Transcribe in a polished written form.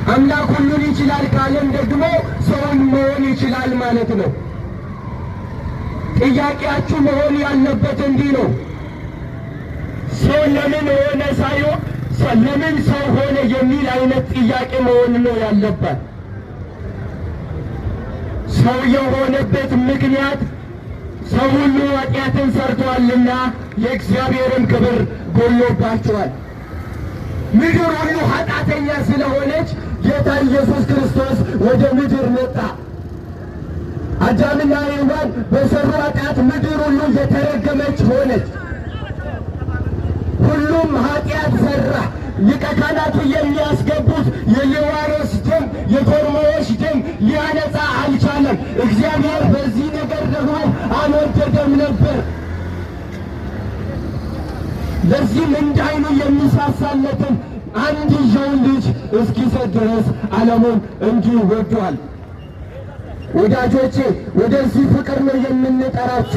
አምላክ ሁሉን ይችላል ካለን ደግሞ ሰውን መሆን ይችላል ማለት ነው። ጥያቄያችሁ መሆን ያለበት እንዲህ ነው። ሰው ለምን ሆነ ሳይሆን ለምን ሰው ሆነ የሚል አይነት ጥያቄ መሆን ነው ያለበት። ሰው የሆነበት ምክንያት ሰው ሁሉ ኃጢአትን ሰርቷልና የእግዚአብሔርን ክብር ጎሎባቸዋል። ምድር ሁሉ ኃጢአተኛ ስለሆነች ጌታ ኢየሱስ ክርስቶስ ወደ ምድር መጣ። አዳምና ሔዋን በሰሩ ኃጢአት ምድር ሁሉ የተረገመች ሆነች። ሁሉም ኃጢአት ሰራ። ሊቀ ካህናቱ የሚያስገቡት የሌዋሮስ ደም የኮርማዎች ደም ሊያነጻ አልቻለም። እግዚአብሔር በዚህ ነገር ደግሞ አልወደደም ነበር። ለዚህም እንደ ዓይኑ የሚሳሳለትን አንድያውን ልጅ እስኪሰጥ ድረስ ዓለሙን እንዲሁ ወዷል። ወዳጆቼ ወደዚህ ፍቅር ነው የምንጠራችሁ።